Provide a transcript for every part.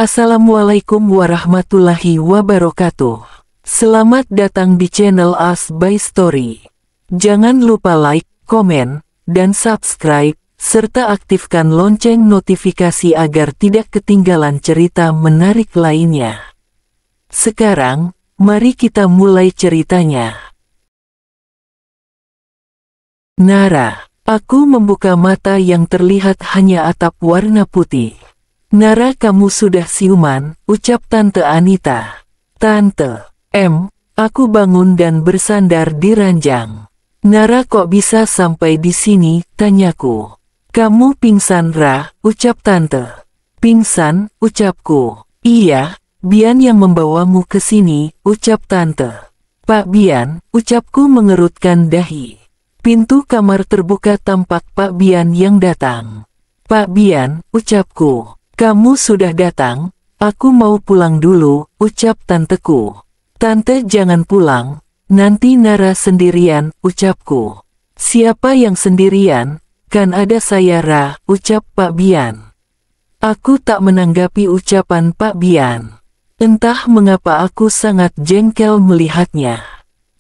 Assalamualaikum warahmatullahi wabarakatuh. Selamat datang di channel As by Story. Jangan lupa like, komen, dan subscribe, serta aktifkan lonceng notifikasi agar tidak ketinggalan cerita menarik lainnya. Sekarang, mari kita mulai ceritanya. Nara, aku membuka mata yang terlihat hanya atap warna putih. Nara, kamu sudah siuman, ucap Tante Anita. Tante, aku bangun dan bersandar di ranjang. Nara, kok bisa sampai di sini, tanyaku. Kamu pingsan, Ra, ucap Tante. Pingsan, ucapku. Iya, Bian yang membawamu ke sini, ucap Tante. Pak Bian, ucapku mengerutkan dahi. Pintu kamar terbuka, tampak Pak Bian yang datang. Pak Bian, ucapku. Kamu sudah datang, aku mau pulang dulu, ucap tanteku. Tante, jangan pulang, nanti Nara sendirian, ucapku. Siapa yang sendirian? Kan ada saya, Ra, ucap Pak Bian. Aku tak menanggapi ucapan Pak Bian. Entah mengapa aku sangat jengkel melihatnya.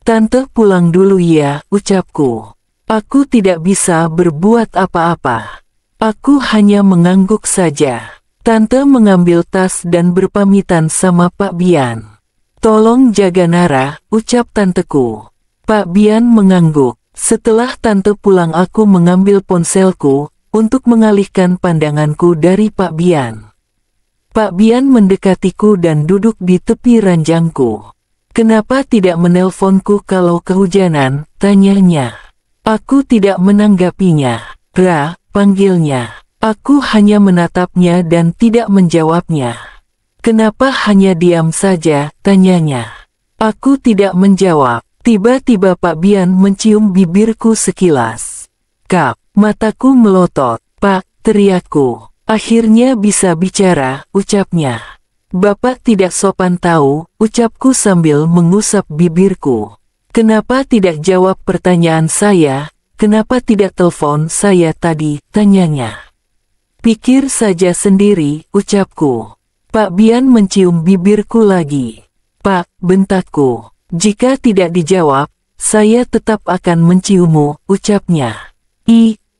Tante, pulang dulu ya, ucapku. Aku tidak bisa berbuat apa-apa. Aku hanya mengangguk saja. Tante mengambil tas dan berpamitan sama Pak Bian. Tolong jaga Nara, ucap tanteku. Pak Bian mengangguk. Setelah tante pulang, aku mengambil ponselku untuk mengalihkan pandanganku dari Pak Bian. Pak Bian mendekatiku dan duduk di tepi ranjangku. Kenapa tidak menelponku kalau kehujanan, tanyanya. Aku tidak menanggapinya. Ra, panggilnya. Aku hanya menatapnya dan tidak menjawabnya. Kenapa hanya diam saja, tanyanya. Aku tidak menjawab. Tiba-tiba Pak Bian mencium bibirku sekilas. Kap, mataku melotot. Pak, teriakku. Akhirnya bisa bicara, ucapnya. Bapak tidak sopan tahu, ucapku sambil mengusap bibirku. Kenapa tidak jawab pertanyaan saya? Kenapa tidak telepon saya tadi, tanyanya. Pikir saja sendiri, ucapku. Pak Bian mencium bibirku lagi. Pak, bentakku. Jika tidak dijawab, saya tetap akan menciummu, ucapnya.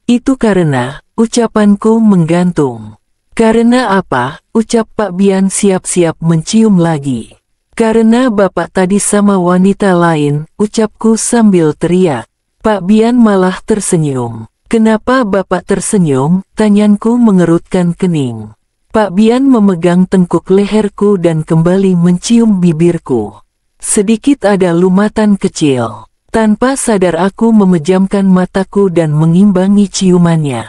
Itu karena, ucapanku menggantung. Karena apa, ucap Pak Bian siap-siap mencium lagi. Karena bapak tadi sama wanita lain, ucapku sambil teriak. Pak Bian malah tersenyum. Kenapa bapak tersenyum? Tanyaku mengerutkan kening. Pak Bian memegang tengkuk leherku dan kembali mencium bibirku. Sedikit ada lumatan kecil. Tanpa sadar aku memejamkan mataku dan mengimbangi ciumannya.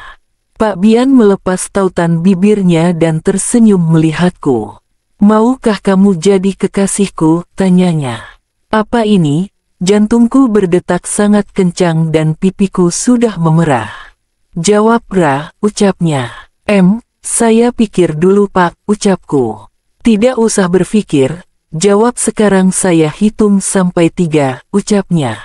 Pak Bian melepas tautan bibirnya dan tersenyum melihatku. Maukah kamu jadi kekasihku? Tanyanya. Apa ini? Jantungku berdetak sangat kencang dan pipiku sudah memerah. Jawab, Ra, ucapnya. Saya pikir dulu, Pak, ucapku. Tidak usah berpikir, jawab sekarang, saya hitung sampai 3, ucapnya.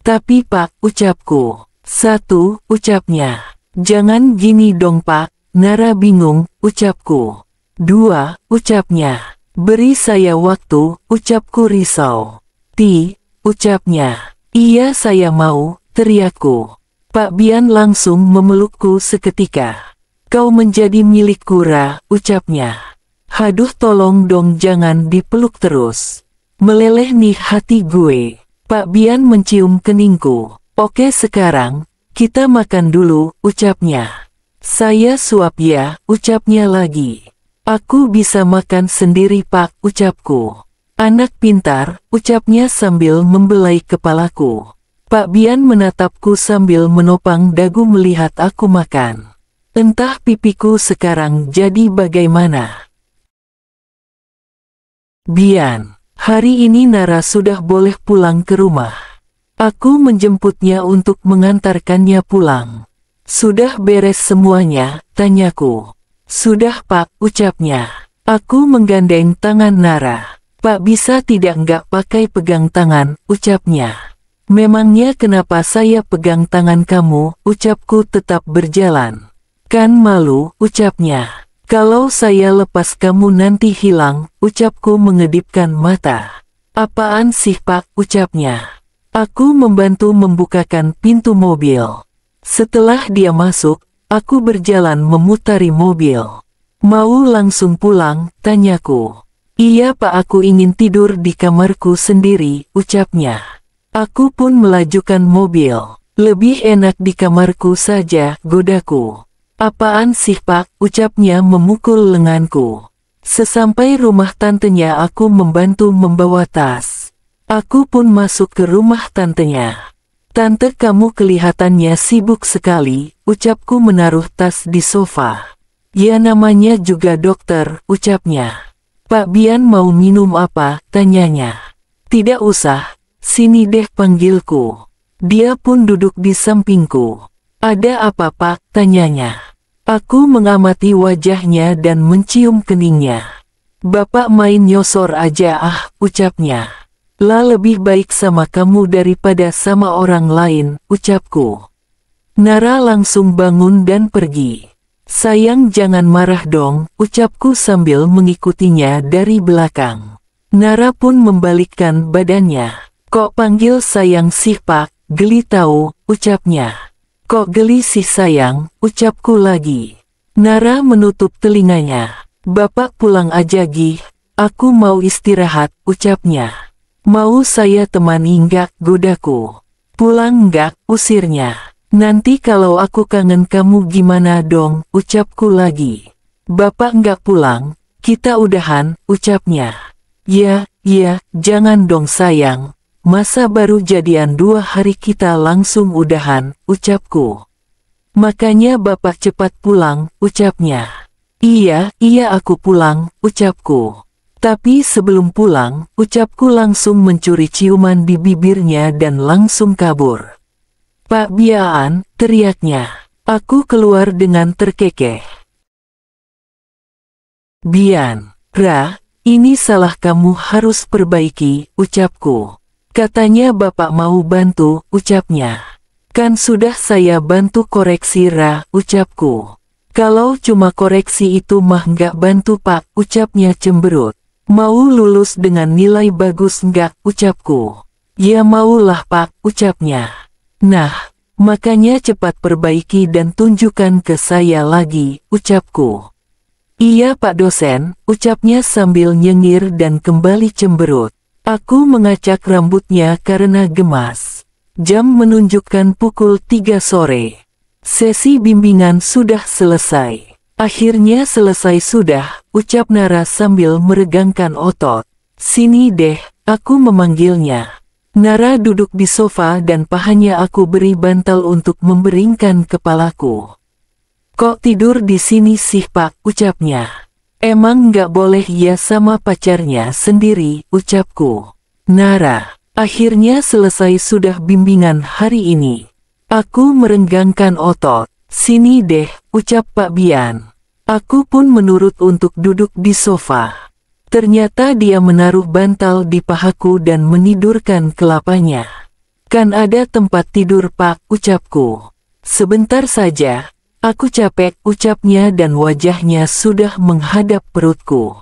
Tapi Pak, ucapku. 1, ucapnya. Jangan gini dong, Pak, Nara bingung, ucapku. 2, ucapnya. Beri saya waktu, ucapku risau. Ucapnya. Iya, saya mau, teriakku. Pak Bian langsung memelukku seketika. Kau menjadi milikku, Ra, ucapnya. Haduh, tolong dong jangan dipeluk terus. Meleleh nih hati gue. Pak Bian mencium keningku. Oke, sekarang, kita makan dulu, ucapnya. Saya suap ya, ucapnya lagi. Aku bisa makan sendiri, Pak, ucapku. Anak pintar, ucapnya sambil membelai kepalaku. Pak Bian menatapku sambil menopang dagu melihat aku makan. Entah pipiku sekarang jadi bagaimana. Bian, hari ini Nara sudah boleh pulang ke rumah. Aku menjemputnya untuk mengantarkannya pulang. Sudah beres semuanya, tanyaku. Sudah, Pak, ucapnya. Aku menggandeng tangan Nara. Pak, bisa tidak nggak pakai pegang tangan, ucapnya. Memangnya kenapa saya pegang tangan kamu, ucapku tetap berjalan. Kan malu, ucapnya. Kalau saya lepas kamu nanti hilang, ucapku mengedipkan mata. Apaan sih Pak, ucapnya. Aku membantu membukakan pintu mobil. Setelah dia masuk, aku berjalan memutari mobil. Mau langsung pulang, tanyaku. Iya Pak, aku ingin tidur di kamarku sendiri, ucapnya. Aku pun melajukan mobil. Lebih enak di kamarku saja, godaku. Apaan sih Pak, ucapnya memukul lenganku. Sesampai rumah tantenya aku membantu membawa tas. Aku pun masuk ke rumah tantenya. Tante, kamu kelihatannya sibuk sekali, ucapku menaruh tas di sofa. Ya namanya juga dokter, ucapnya. Pak Bian mau minum apa, tanyanya. Tidak usah, sini deh panggilku. Dia pun duduk di sampingku. Ada apa Pak, tanyanya. Aku mengamati wajahnya dan mencium keningnya. Bapak main nyosor aja ucapnya. Lah lebih baik sama kamu daripada sama orang lain, ucapku. Nara langsung bangun dan pergi. Sayang jangan marah dong, ucapku sambil mengikutinya dari belakang. Nara pun membalikkan badannya. Kok panggil sayang sih Pak, geli tahu, ucapnya. Kok geli sih sayang, ucapku lagi. Nara menutup telinganya. Bapak pulang aja Gih, aku mau istirahat, ucapnya. Mau saya temani enggak, godaku. Pulang enggak, usirnya. Nanti kalau aku kangen kamu gimana dong, ucapku lagi. Bapak enggak pulang, kita udahan, ucapnya. Ya, jangan dong sayang. Masa baru jadian 2 hari kita langsung udahan, ucapku. Makanya bapak cepat pulang, ucapnya. Iya aku pulang, ucapku. Tapi sebelum pulang, ucapku langsung mencuri ciuman di bibirnya dan langsung kabur. Pak Bian, teriaknya. Aku keluar dengan terkekeh. Bian, Ra, ini salah kamu harus perbaiki, ucapku. Katanya bapak mau bantu, ucapnya. Kan sudah saya bantu koreksi Ra, ucapku. Kalau cuma koreksi itu mah nggak bantu Pak, ucapnya cemberut. Mau lulus dengan nilai bagus nggak, ucapku. Ya maulah Pak, ucapnya. Nah, makanya cepat perbaiki dan tunjukkan ke saya lagi, ucapku. Iya Pak dosen, ucapnya sambil nyengir dan kembali cemberut. Aku mengacak rambutnya karena gemas. Jam menunjukkan pukul 3 sore. Sesi bimbingan sudah selesai. Akhirnya selesai sudah, ucap Nara sambil meregangkan otot. Sini deh, aku memanggilnya. Nara duduk di sofa dan pahanya aku beri bantal untuk memberingkan kepalaku. Kok tidur di sini sih Pak, ucapnya. Emang nggak boleh ya sama pacarnya sendiri, ucapku. Nara, akhirnya selesai sudah bimbingan hari ini. Aku merenggangkan otot. Sini deh, ucap Pak Bian. Aku pun menurut untuk duduk di sofa. Ternyata dia menaruh bantal di pahaku dan menidurkan kelapanya. Kan ada tempat tidur Pak, ucapku. Sebentar saja. Aku capek, ucapnya dan wajahnya sudah menghadap perutku.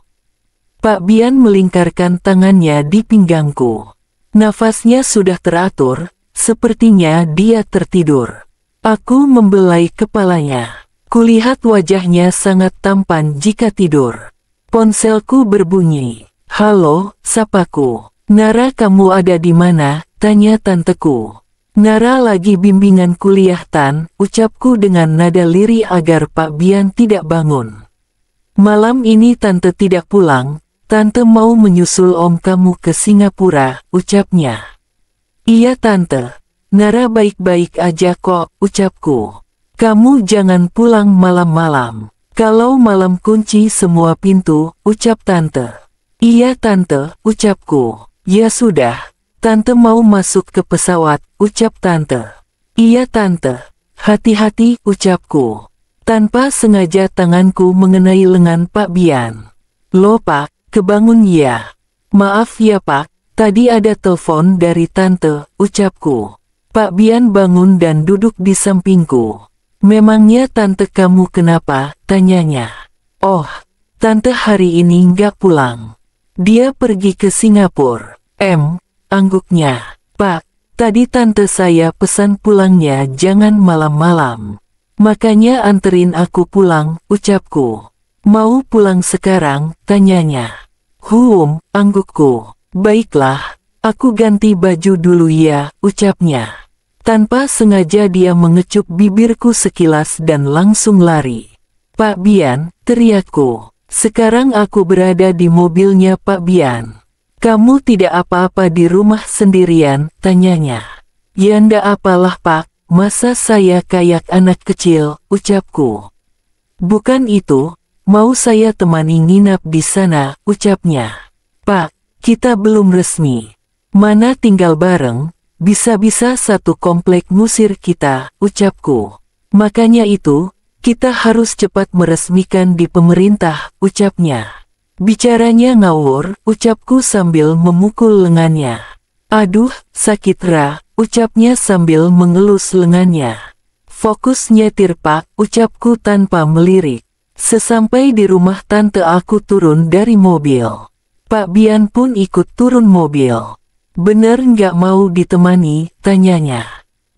Pak Bian melingkarkan tangannya di pinggangku. Nafasnya sudah teratur, sepertinya dia tertidur. Aku membelai kepalanya. Kulihat wajahnya sangat tampan jika tidur. Ponselku berbunyi. Halo, sapaku. Nara, kamu ada di mana? Tanya tanteku. Nara lagi bimbingan kuliah Tan, ucapku dengan nada lirih agar Pak Bian tidak bangun. Malam ini tante tidak pulang, tante mau menyusul om kamu ke Singapura, ucapnya. Iya tante, Nara baik-baik aja kok, ucapku. Kamu jangan pulang malam-malam. Kalau malam kunci semua pintu, ucap tante. Iya tante, ucapku. Ya sudah. Tante mau masuk ke pesawat, ucap tante. Iya tante, hati-hati, ucapku. Tanpa sengaja tanganku mengenai lengan Pak Bian. Loh Pak, kebangun ya? Maaf ya Pak, tadi ada telepon dari tante, ucapku. Pak Bian bangun dan duduk di sampingku. Memangnya tante kamu kenapa? Tanyanya. Oh, tante hari ini nggak pulang. Dia pergi ke Singapura. Angguknya. Pak, tadi tante saya pesan pulangnya jangan malam-malam. Makanya anterin aku pulang, ucapku. Mau pulang sekarang, tanyanya. Anggukku. Baiklah, aku ganti baju dulu ya, ucapnya. Tanpa sengaja dia mengecup bibirku sekilas dan langsung lari. Pak Bian, teriakku. Sekarang aku berada di mobilnya Pak Bian. Kamu tidak apa-apa di rumah sendirian, tanyanya. Ya ndak apalah Pak, masa saya kayak anak kecil, ucapku. Bukan itu, mau saya temani nginap di sana, ucapnya. Pak, kita belum resmi. Mana tinggal bareng, bisa-bisa satu komplek ngusir kita, ucapku. Makanya itu, kita harus cepat meresmikan di pemerintah, ucapnya. Bicaranya ngawur, ucapku sambil memukul lengannya. Aduh, sakit Ra, ucapnya sambil mengelus lengannya. Fokus nyetir Pak, ucapku tanpa melirik. Sesampai di rumah tante aku turun dari mobil. Pak Bian pun ikut turun mobil. Bener nggak mau ditemani, tanyanya.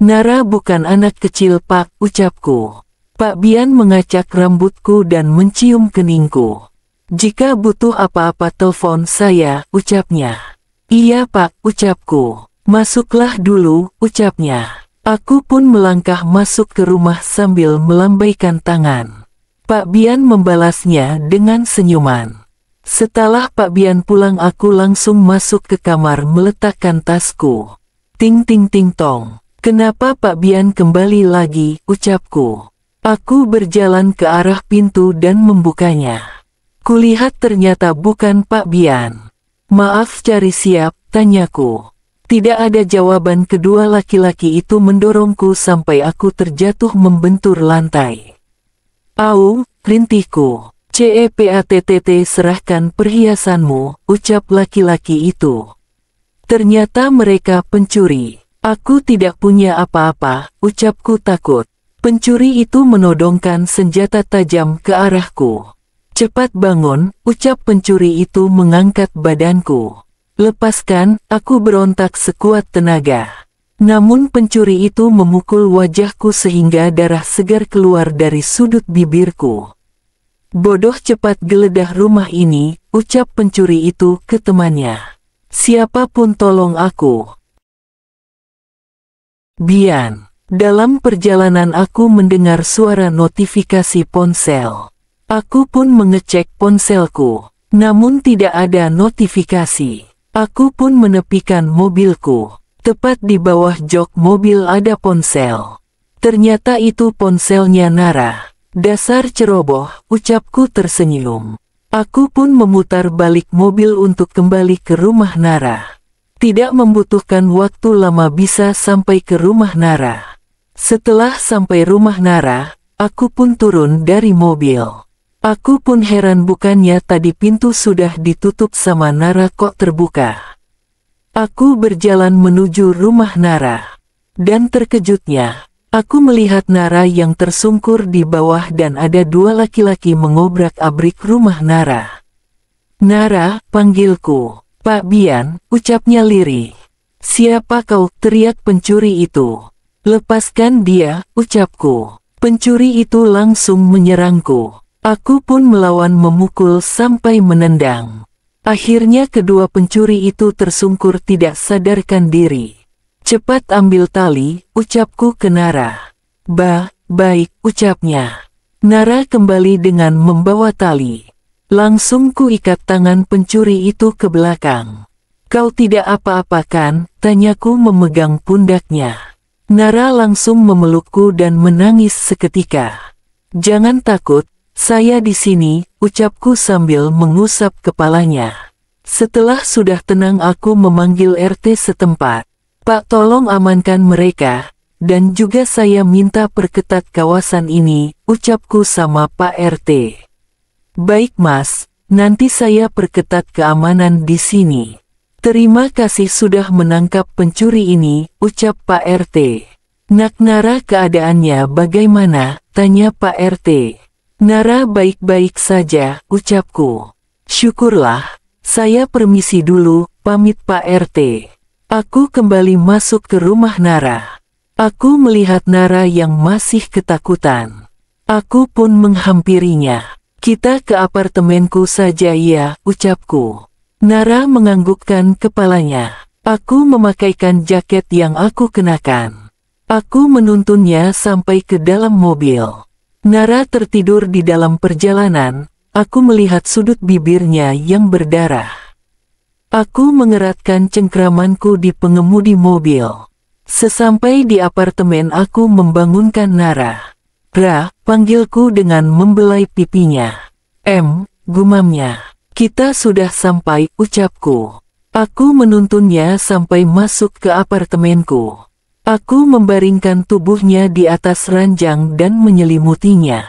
Nara bukan anak kecil Pak, ucapku. Pak Bian mengacak rambutku dan mencium keningku. Jika butuh apa-apa telepon saya, ucapnya. Iya Pak, ucapku. Masuklah dulu, ucapnya. Aku pun melangkah masuk ke rumah sambil melambaikan tangan. Pak Bian membalasnya dengan senyuman. Setelah Pak Bian pulang aku langsung masuk ke kamar meletakkan tasku. Ting ting ting tong. Kenapa Pak Bian kembali lagi, ucapku. Aku berjalan ke arah pintu dan membukanya. Kulihat ternyata bukan Pak Bian. Maaf cari siap, tanyaku. Tidak ada jawaban. Kedua laki-laki itu mendorongku sampai aku terjatuh membentur lantai. Au, rintihku. CEPATTT serahkan perhiasanmu, ucap laki-laki itu. Ternyata mereka pencuri. Aku tidak punya apa-apa, ucapku takut. Pencuri itu menodongkan senjata tajam ke arahku. Cepat bangun, ucap pencuri itu mengangkat badanku. Lepaskan, aku berontak sekuat tenaga. Namun pencuri itu memukul wajahku sehingga darah segar keluar dari sudut bibirku. Bodoh, cepat geledah rumah ini, ucap pencuri itu ke temannya. Siapapun tolong aku. Bian. Dalam perjalanan aku mendengar suara notifikasi ponsel. Aku pun mengecek ponselku, namun tidak ada notifikasi. Aku pun menepikan mobilku. Tepat di bawah jok mobil ada ponsel. Ternyata itu ponselnya Nara. Dasar ceroboh, ucapku tersenyum. Aku pun memutar balik mobil untuk kembali ke rumah Nara. Tidak membutuhkan waktu lama bisa sampai ke rumah Nara. Setelah sampai rumah Nara, aku pun turun dari mobil. Aku pun heran, bukannya tadi pintu sudah ditutup sama Nara kok terbuka. Aku berjalan menuju rumah Nara. Dan terkejutnya, aku melihat Nara yang tersungkur di bawah dan ada dua laki-laki mengobrak-abrik rumah Nara. Nara, panggilku. Pak Bian, ucapnya lirih. Siapa kau? Teriak pencuri itu. Lepaskan dia, ucapku. Pencuri itu langsung menyerangku. Aku pun melawan, memukul sampai menendang. Akhirnya kedua pencuri itu tersungkur tidak sadarkan diri. Cepat ambil tali, ucapku ke Nara. Baik, ucapnya. Nara kembali dengan membawa tali. Langsung ku ikat tangan pencuri itu ke belakang. Kau tidak apa-apa kan? Tanyaku memegang pundaknya. Nara langsung memelukku dan menangis seketika. Jangan takut, saya di sini, ucapku sambil mengusap kepalanya. Setelah sudah tenang aku memanggil RT setempat. Pak, tolong amankan mereka, dan juga saya minta perketat kawasan ini, ucapku sama Pak RT. Baik Mas, nanti saya perketat keamanan di sini. Terima kasih sudah menangkap pencuri ini, ucap Pak RT. Nak Nara keadaannya bagaimana? Tanya Pak RT. Nara baik-baik saja, ucapku. Syukurlah, saya permisi dulu, pamit Pak RT. Aku kembali masuk ke rumah Nara. Aku melihat Nara yang masih ketakutan. Aku pun menghampirinya. Kita ke apartemenku saja ya, ucapku. Nara menganggukkan kepalanya. Aku memakaikan jaket yang aku kenakan. Aku menuntunnya sampai ke dalam mobil. Nara tertidur di dalam perjalanan. Aku melihat sudut bibirnya yang berdarah. Aku mengeratkan cengkramanku di pengemudi mobil. Sesampai di apartemen aku membangunkan Nara. Ra, panggilku dengan membelai pipinya. Gumamnya. Kita sudah sampai, ucapku. Aku menuntunnya sampai masuk ke apartemenku. Aku membaringkan tubuhnya di atas ranjang dan menyelimutinya.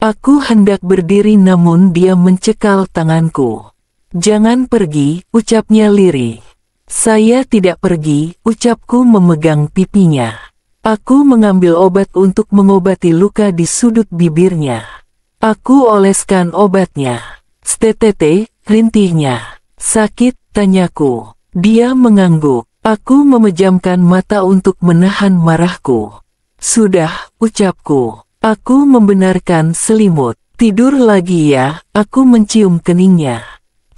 Aku hendak berdiri namun dia mencekal tanganku. Jangan pergi, ucapnya lirih. Saya tidak pergi, ucapku memegang pipinya. Aku mengambil obat untuk mengobati luka di sudut bibirnya. Aku oleskan obatnya. Stetete, rintihnya. Sakit, tanyaku. Dia mengangguk. Aku memejamkan mata untuk menahan marahku. Sudah, ucapku. Aku membenarkan selimut. Tidur lagi ya, aku mencium keningnya.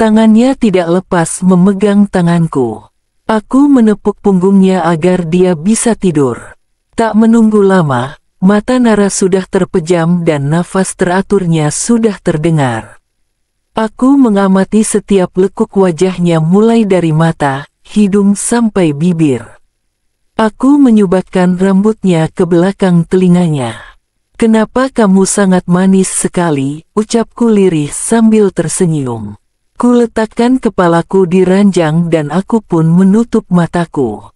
Tangannya tidak lepas memegang tanganku. Aku menepuk punggungnya agar dia bisa tidur. Tak menunggu lama, mata Nara sudah terpejam dan nafas teraturnya sudah terdengar. Aku mengamati setiap lekuk wajahnya mulai dari mata, hidung sampai bibir. Aku menyubatkan rambutnya ke belakang telinganya. Kenapa kamu sangat manis sekali, ucapku lirih sambil tersenyum. Kuletakkan kepalaku di ranjang dan aku pun menutup mataku.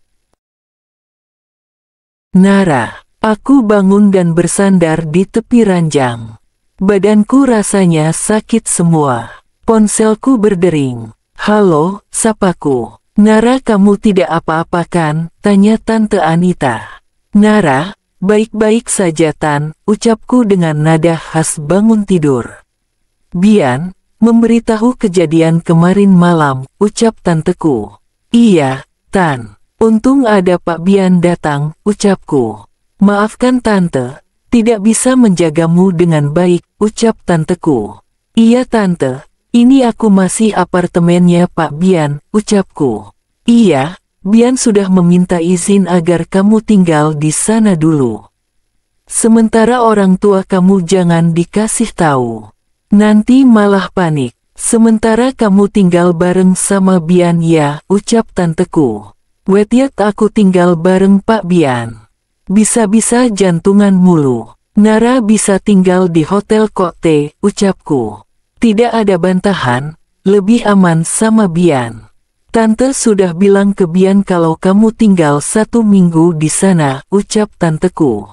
Nara, aku bangun dan bersandar di tepi ranjang. Badanku rasanya sakit semua. Ponselku berdering. Halo, sapaku. Nara, kamu tidak apa-apa kan? Tanya Tante Anita. Nara, baik-baik saja Tan, ucapku dengan nada khas bangun tidur. Bian, memberitahu kejadian kemarin malam, ucap tanteku. Iya, Tan. Untung ada Pak Bian datang, ucapku. Maafkan Tante, tidak bisa menjagamu dengan baik, ucap tanteku. Iya Tante, ini aku masih apartemennya Pak Bian, ucapku. Iya, Bian sudah meminta izin agar kamu tinggal di sana dulu. Sementara orang tua kamu jangan dikasih tahu. Nanti malah panik. Sementara kamu tinggal bareng sama Bian ya, ucap tanteku. Wetiat aku tinggal bareng Pak Bian. Bisa-bisa jantungan mulu. Nara bisa tinggal di hotel Kote, ucapku. Tidak ada bantahan, lebih aman sama Bian. Tante sudah bilang ke Bian kalau kamu tinggal 1 minggu di sana, ucap tanteku.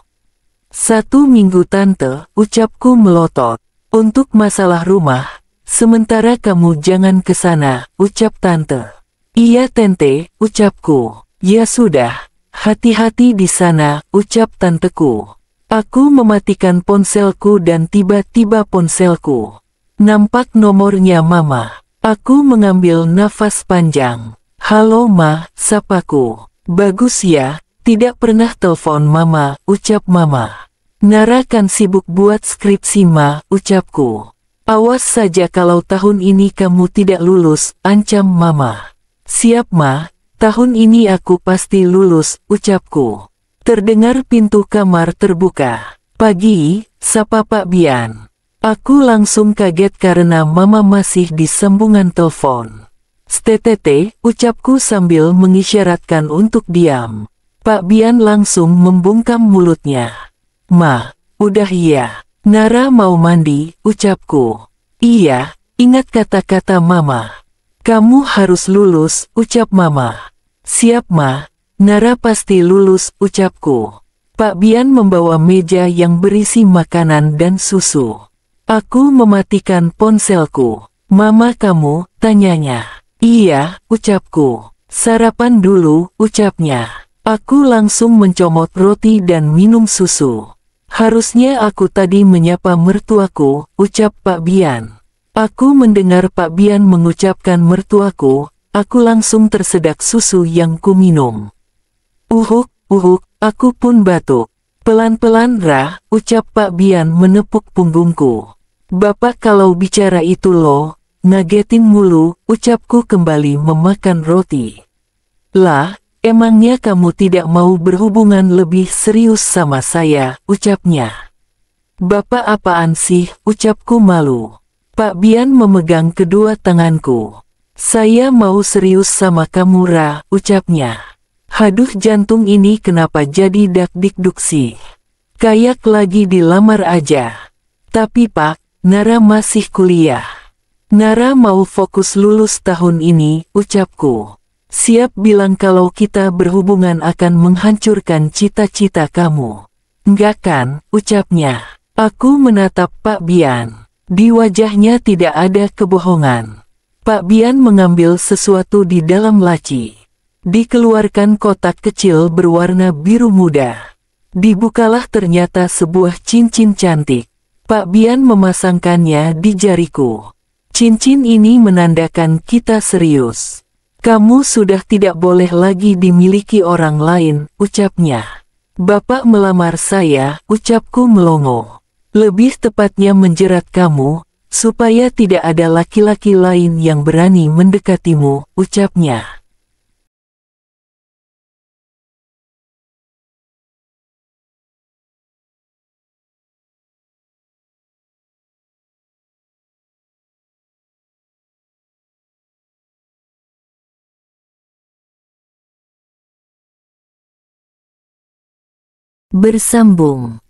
1 minggu Tante, ucapku melotot. Untuk masalah rumah, sementara kamu jangan ke sana, ucap Tante. Iya Tante, ucapku. Ya sudah, hati-hati di sana, ucap tanteku. Aku mematikan ponselku dan tiba-tiba ponselku nampak nomornya Mama. Aku mengambil nafas panjang. Halo Ma, sapaku. Bagus ya, tidak pernah telepon Mama, ucap Mama. Nara kan sibuk buat skripsi Ma, ucapku. Awas saja kalau tahun ini kamu tidak lulus, ancam Mama. Siap Ma, tahun ini aku pasti lulus, ucapku. Terdengar pintu kamar terbuka. Pagi, sapa Pak Bian. Aku langsung kaget karena Mama masih di sambungan telepon. Stetete, ucapku sambil mengisyaratkan untuk diam. Pak Bian langsung membungkam mulutnya. Ma, udah ya. Nara mau mandi, ucapku. Iya, ingat kata-kata Mama. Kamu harus lulus, ucap Mama. Siap Ma, Nara pasti lulus, ucapku. Pak Bian membawa meja yang berisi makanan dan susu. Aku mematikan ponselku. Mama kamu, tanyanya. Iya, ucapku. Sarapan dulu, ucapnya. Aku langsung mencomot roti dan minum susu. Harusnya aku tadi menyapa mertuaku, ucap Pak Bian. Aku mendengar Pak Bian mengucapkan mertuaku, aku langsung tersedak susu yang kuminum. Uhuk, aku pun batuk. Pelan-pelan Rah, ucap Pak Bian menepuk punggungku. Bapak kalau bicara itu loh, ngagetin mulu, ucapku kembali memakan roti. Lah, emangnya kamu tidak mau berhubungan lebih serius sama saya, ucapnya. Bapak apaan sih, ucapku malu. Pak Bian memegang kedua tanganku. Saya mau serius sama kamu Ra, ucapnya. Haduh jantung ini kenapa jadi dak-dikduk sih. Kayak lagi dilamar aja. Tapi Pak, Nara masih kuliah. Nara mau fokus lulus tahun ini, ucapku. Siap bilang kalau kita berhubungan akan menghancurkan cita-cita kamu. Enggak kan, ucapnya. Aku menatap Pak Bian. Di wajahnya tidak ada kebohongan. Pak Bian mengambil sesuatu di dalam laci. Dikeluarkan kotak kecil berwarna biru muda. Dibukalah ternyata sebuah cincin cantik. Pak Bian memasangkannya di jariku. Cincin ini menandakan kita serius. Kamu sudah tidak boleh lagi dimiliki orang lain, ucapnya. Bapak melamar saya, ucapku melongo. Lebih tepatnya menjerat kamu, supaya tidak ada laki-laki lain yang berani mendekatimu, ucapnya. Bersambung.